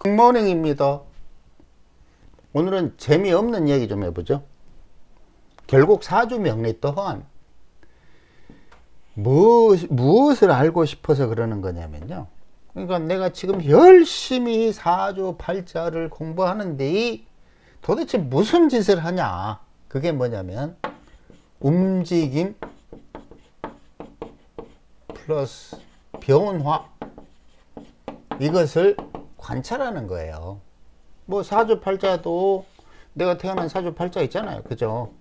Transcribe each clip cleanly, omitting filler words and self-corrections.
굿모닝입니다. 오늘은 재미없는 얘기 좀 해보죠. 결국 사주 명리 또한 무엇을 알고 싶어서 그러는 거냐면요. 그러니까 내가 지금 열심히 사주 팔자를 공부하는데 도대체 무슨 짓을 하냐. 그게 뭐냐면 움직임 플러스 변화, 이것을 관찰하는 거예요. 뭐 사주팔자도 내가 태어난 사주팔자 있잖아요. 그죠?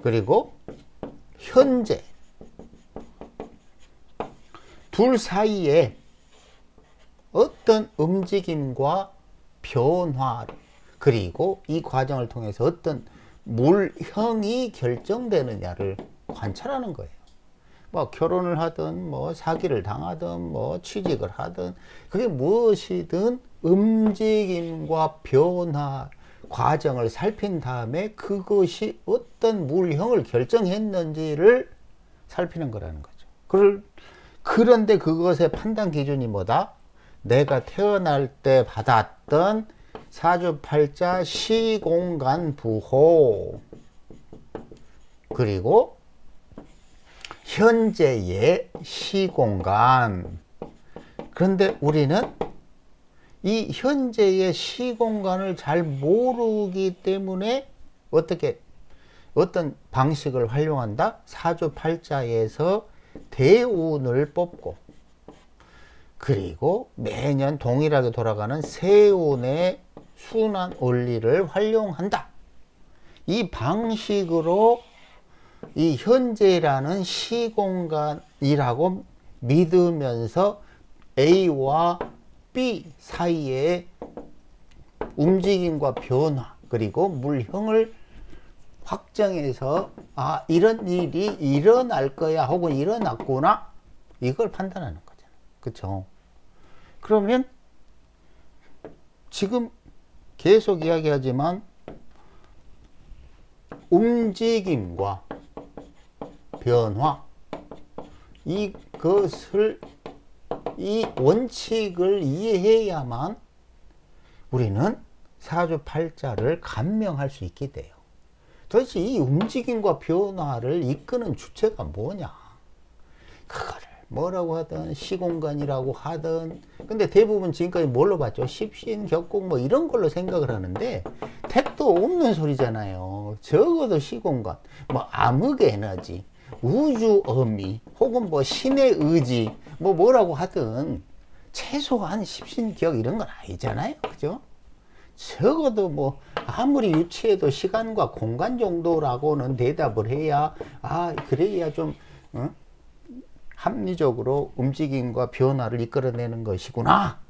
그리고 현재 둘 사이에 어떤 움직임과 변화, 그리고 이 과정을 통해서 어떤 물형이 결정되느냐를 관찰하는 거예요. 뭐 결혼을 하든 뭐 사기를 당하든 뭐 취직을 하든 그게 무엇이든 움직임과 변화 과정을 살핀 다음에 그것이 어떤 물형을 결정했는지를 살피는 거라는 거죠. 그런데 그것의 판단 기준이 뭐다? 내가 태어날 때 받았던 사주팔자 시공간 부호, 그리고 현재의 시공간. 그런데 우리는 이 현재의 시공간을 잘 모르기 때문에 어떤 방식을 활용한다? 사주팔자에서 대운을 뽑고, 그리고 매년 동일하게 돌아가는 세운의 순환 원리를 활용한다. 이 방식으로 이 현재라는 시공간이라고 믿으면서 A와 B 사이의 움직임과 변화, 그리고 물형을 확정해서 이런 일이 일어날 거야 혹은 일어났구나, 이걸 판단하는 거잖아요. 그렇죠? 그러면 지금 계속 이야기하지만 움직임과 변화, 이 원칙을 이해해야만 우리는 사주팔자를 감명할 수 있게 돼요. 도대체 이 움직임과 변화를 이끄는 주체가 뭐냐? 그거를 뭐라고 하든 시공간이라고 하든, 근데 대부분 지금까지 뭘로 봤죠? 십신, 격공 뭐 이런 걸로 생각을 하는데 택도 없는 소리잖아요. 적어도 시공간, 뭐 암흑 에너지, 우주 어미, 혹은 뭐 신의 의지, 뭐라고 하든 최소한 십신격 이런 건 아니잖아요. 그죠? 적어도 뭐 아무리 유치해도 시간과 공간 정도라고는 대답을 해야, 그래야 좀 합리적으로 움직임과 변화를 이끌어내는 것이구나.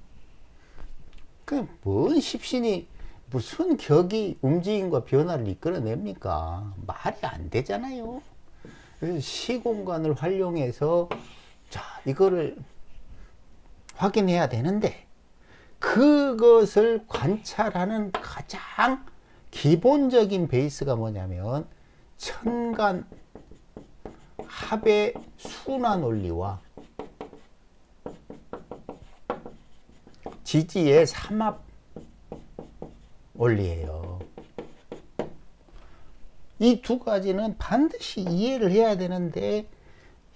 뭔 십신이 무슨 격이 움직임과 변화를 이끌어냅니까? 말이 안 되잖아요. 그래서 시공간을 활용해서 이거를 확인해야 되는데, 그것을 관찰하는 가장 기본적인 베이스가 뭐냐면 천간 합의 순환 원리와 지지의 삼합 원리예요. 이 두 가지는 반드시 이해를 해야 되는데,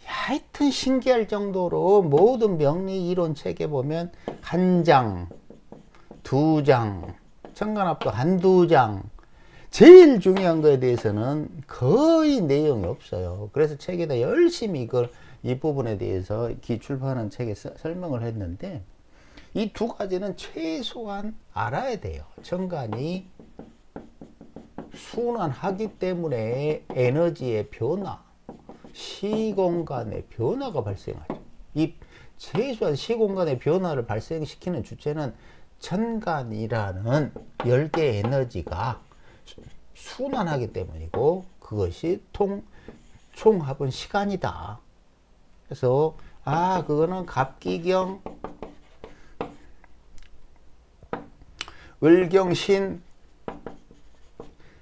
하여튼 신기할 정도로 모든 명리 이론 책에 보면 한 장, 두 장, 천간합도 한두 장, 제일 중요한 거에 대해서는 거의 내용이 없어요. 그래서 책에다 열심히 이 부분에 대해서 출판하는 책에 설명을 했는데, 이 두 가지는 최소한 알아야 돼요. 천간이 순환하기 때문에 에너지의 변화, 시공간의 변화가 발생하죠. 이 최소한 시공간의 변화를 발생시키는 주체는 천간이라는 10개의 에너지가 순환하기 때문이고, 그것이 총합은 시간이다. 그래서 그거는 갑기경, 을경신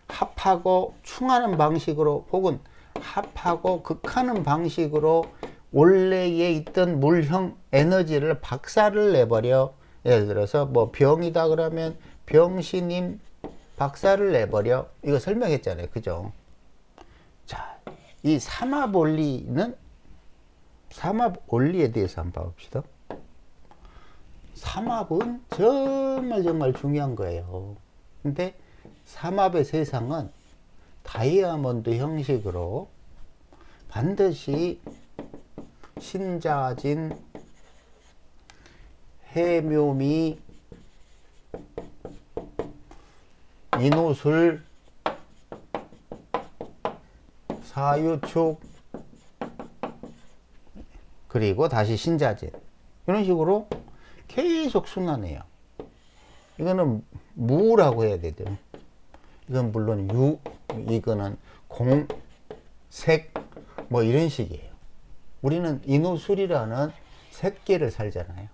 합하고 충하는 방식으로, 혹은 합하고 극하는 방식으로 원래에 있던 물형 에너지를 박살을 내버려 예를 들어서 뭐 병이다 그러면 병신임 박사를 내버려. 이거 설명했잖아요. 그죠? 자, 이 삼합 원리는 삼합 원리에 대해서 한번 봅시다. 삼합은 정말 중요한 거예요. 근데 삼합의 세상은 다이아몬드 형식으로 반드시 신자진, 해묘미, 인호술, 사유축, 그리고 다시 신자진, 이런 식으로 계속 순환해요. 이거는 무라고 해야 되죠. 이건 물론 유, 이거는 공, 색, 뭐 이런 식이에요. 우리는 인호술이라는 색계를 살잖아요.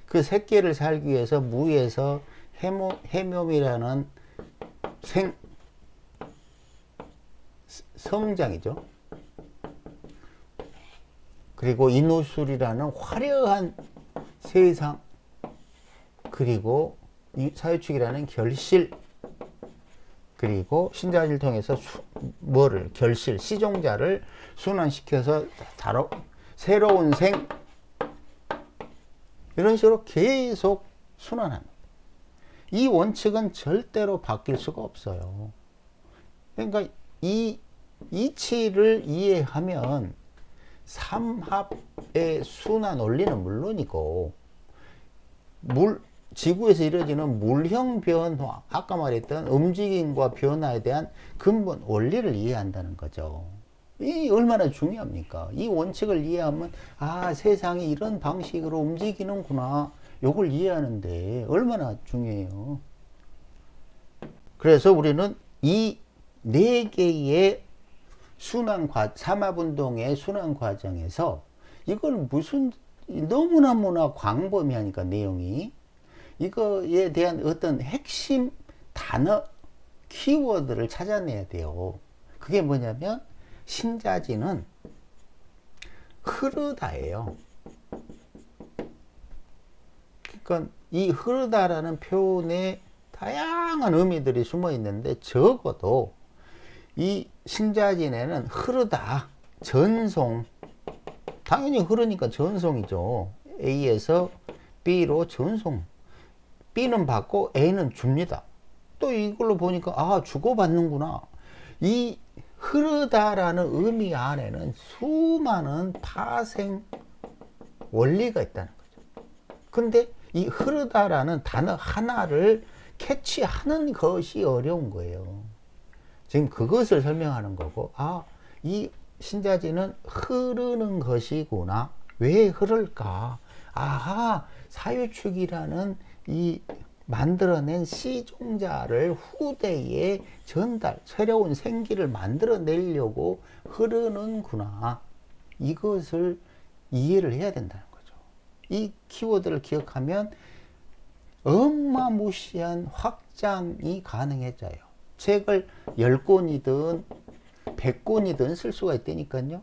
그 색계를 살기 위해서 무에서 해묘이라는 성장이죠. 그리고 인호술이라는 화려한 세상, 그리고 사유축이라는 결실, 그리고 신자진을 통해서 뭐를 결실, 시종자를 순환시켜서 새로운 생, 이런 식으로 계속 순환합니다. 이 원칙은 절대로 바뀔 수가 없어요. 그러니까 이 이치를 이해하면 삼합의 순환 원리는 물론이고 지구에서 이루어지는 물형 변화, 아까 말했던 움직임과 변화에 대한 근본 원리를 이해한다는 거죠. 이 얼마나 중요합니까? 이 원칙을 이해하면 세상이 이런 방식으로 움직이는구나, 요걸 이해하는데 얼마나 중요해요. 그래서 우리는 이 네 개의 삼합운동의 순환 과정에서 이걸 너무나 광범위하니까 내용이, 이거에 대한 어떤 핵심 단어, 키워드를 찾아내야 돼요. 그게 뭐냐면 신자진은 흐르다예요. 그러니까 이 흐르다라는 표현에 다양한 의미들이 숨어 있는데, 적어도 이 신자진에는 흐르다, 전송, 당연히 흐르니까 전송이죠. A에서 B로 전송, B는 받고 A는 줍니다. 또 이걸로 보니까 주고받는구나. 이 흐르다라는 의미 안에는 수많은 파생 원리가 있다는 거죠. 근데 이 흐르다라는 단어 하나를 캐치하는 것이 어려운 거예요. 지금 그것을 설명하는 거고, 이 신자진은 흐르는 것이구나. 왜 흐를까? 사유축이라는 이 만들어낸 시종자를 후대에 새로운 생기를 만들어내려고 흐르는구나. 이것을 이해를 해야 된다는 거죠. 이 키워드를 기억하면 어마무시한 확장이 가능해져요. 책을 10권이든 100권이든 쓸 수가 있다니까요.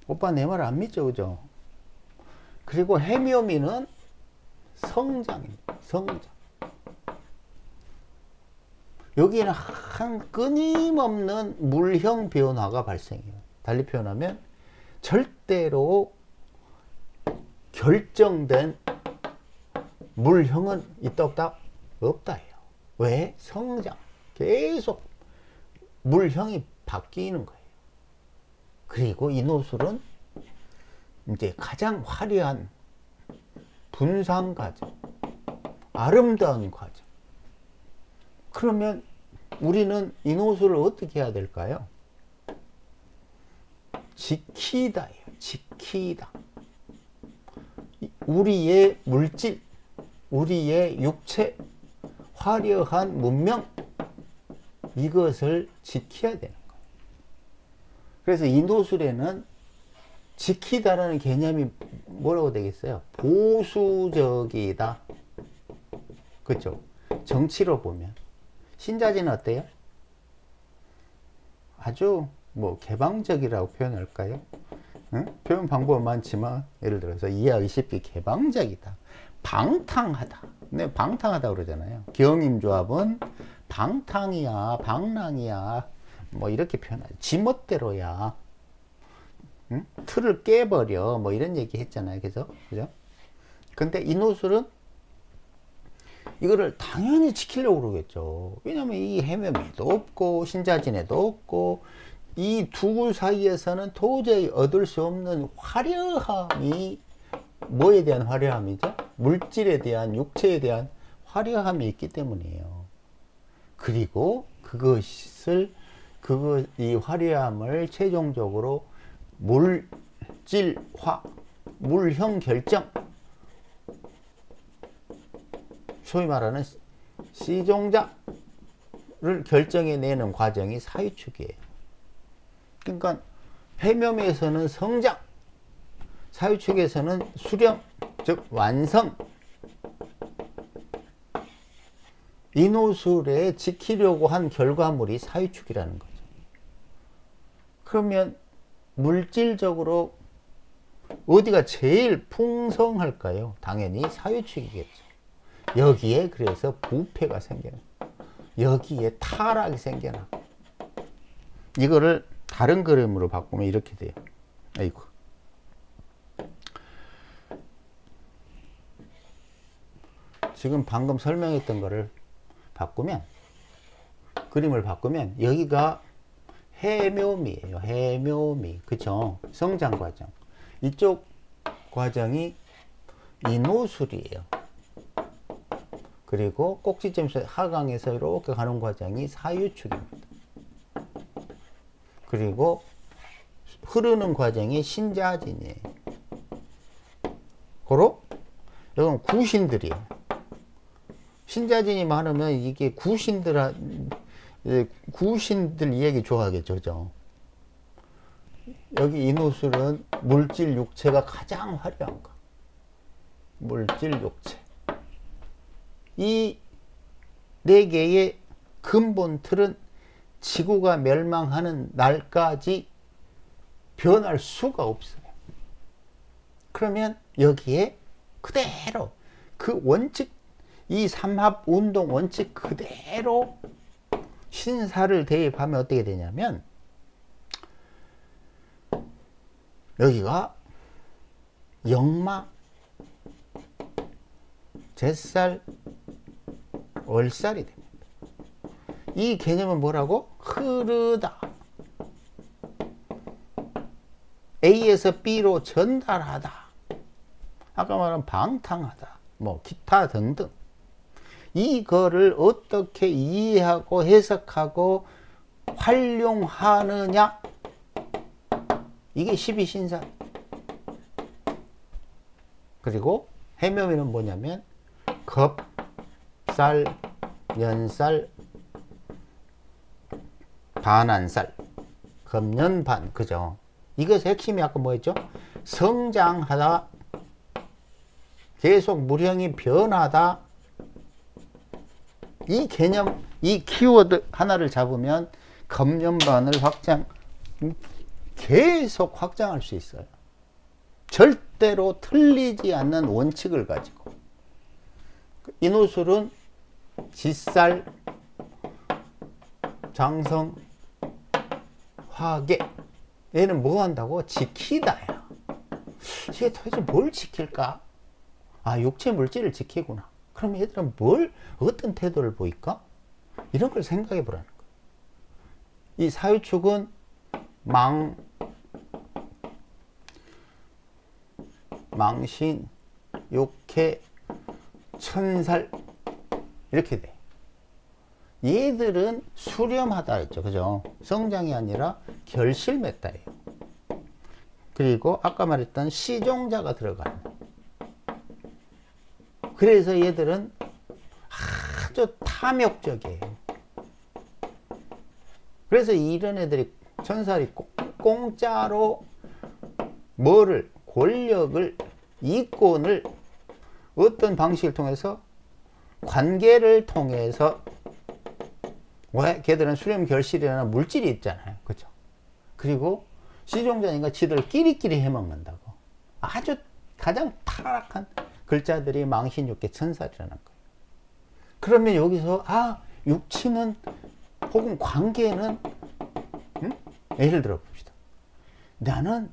오빠 내 말 안 믿죠, 그죠? 그리고 해묘미는 성장입니다. 성장. 여기는 한 끊임없는 물형 변화가 발생해요. 달리 표현하면 절대로 결정된 물형은 있다 없다 해요. 왜? 성장. 계속 물형이 바뀌는 거예요. 그리고 인호술은 이제 가장 화려한 분상 과정, 아름다운 과정. 그러면 우리는 인호술을 어떻게 해야 될까요? 지키다예요. 지키다. 우리의 물질, 우리의 육체, 화려한 문명, 이것을 지켜야 되는 거예요. 그래서 인도술에는 지키다라는 개념이 뭐라고 되겠어요? 보수적이다. 그렇죠? 정치로 보면. 신자진은 어때요? 아주 개방적이라고 표현할까요? 응? 표현 방법은 많지만, 예를 들어서 이해하기 쉽게 개방적이다. 방탕하다. 네, 방탕하다 그러잖아요. 경임조합은 방탕이야, 방랑이야, 뭐 이렇게 표현하죠. 지멋대로야. 응? 틀을 깨버려. 뭐 이런 얘기 했잖아요. 그죠? 근데 이 노술은 이거를 당연히 지키려고 그러겠죠. 왜냐면 이 해묘미도 없고 신자진에도 없고 이 두 사이에서는 도저히 얻을 수 없는 화려함이, 뭐에 대한 화려함이죠? 물질에 대한, 육체에 대한 화려함이 있기 때문이에요. 그리고 이 화려함을 최종적으로 물질화, 물형 결정, 소위 말하는 시종자를 결정해내는 과정이 사유축이에요. 그러니까 해묘에서는 성장, 사유축에서는 수령, 즉 완성. 이 노술에 지키려고 한 결과물이 사유축이라는 거죠. 그러면 물질적으로 어디가 제일 풍성할까요? 당연히 사유축이겠죠. 여기에 그래서 부패가 생겨나, 여기에 타락이 생겨나. 이거를 다른 그림으로 바꾸면 이렇게 돼요. 아이고. 지금 방금 설명했던 거를 바꾸면, 그림을 바꾸면 여기가 해묘미예요. 해묘미. 그쵸? 성장 과정. 이쪽 과정이 이노술이에요. 그리고 꼭지점에서 하강에서 이렇게 가는 과정이 사유축입니다. 그리고 흐르는 과정이 신자진이에요. 고로 이건 구신들이에요. 신자진이 많으면 이게 구신들 이야기 좋아하겠죠. 그죠? 여기 이노술은 물질 육체가 가장 화려한 거. 물질 육체. 이 네 개의 근본 틀은 지구가 멸망하는 날까지 변할 수가 없어요. 그러면 여기에 그대로 그 원칙, 이 삼합 운동 원칙 그대로 신사를 대입하면 어떻게 되냐면, 여기가 영마, 잿살, 월살이 됩니다. 이 개념은 뭐라고? 흐르다. A에서 B로 전달하다. 아까 말한 방탕하다. 뭐 기타 등등. 이거를 어떻게 이해하고 해석하고 활용하느냐, 이게 12신사. 그리고 해묘미는 뭐냐면 겁살, 연살, 반한살, 겁연반. 그죠? 이것의 핵심이 아까 뭐였죠? 성장하다, 계속 물형이 변하다. 이 개념, 이 키워드 하나를 잡으면 겁연반을 계속 확장할 수 있어요. 절대로 틀리지 않는 원칙을 가지고. 이노술은 지살, 장성, 화계. 얘는 뭐 한다고? 지키다야. 이게 도대체 뭘 지킬까? 아, 육체 물질을 지키구나. 그럼 얘들은 어떤 태도를 보일까? 이런 걸 생각해 보라는 거예요. 이 사유축은 망신, 욕해, 천살, 이렇게 돼. 얘들은 수렴하다 했죠. 그죠? 성장이 아니라 결실맺다예요. 그리고 아까 말했던 시종자가 들어가는. 그래서 얘들은 아주 탐욕적이에요. 그래서 이런 애들이, 천살이 공짜로 뭐를, 권력을, 이권을 어떤 방식을 통해서, 관계를 통해서, 왜? 걔들은 수렴 결실이라는 물질이 있잖아요. 그죠? 그리고 시종자니까 지들 끼리끼리 해먹는다고. 아주 가장 타락한 글자들이 망신육계 천살이라는 거예요. 그러면 여기서 육치는 혹은 관계는 예를 들어 봅시다. 나는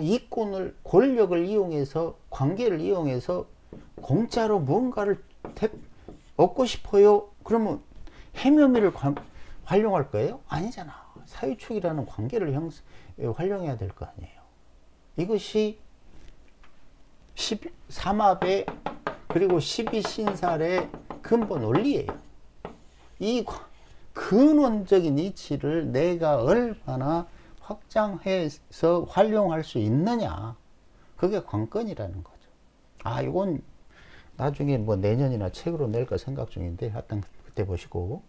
이권을 권력을 이용해서 관계를 이용해서 공짜로 무언가를 얻고 싶어요. 그러면 해묘미를 활용할 거예요? 아니잖아. 사유축이라는 관계를 활용해야 될 거 아니에요. 이것이 삼합의 그리고 12신살의 근본 원리예요. 이 근원적인 이치를 내가 얼마나 확장해서 활용할 수 있느냐. 그게 관건이라는 거죠. 이건 나중에 뭐 내년이나 책으로 낼까 생각 중인데 하여튼 그때 보시고.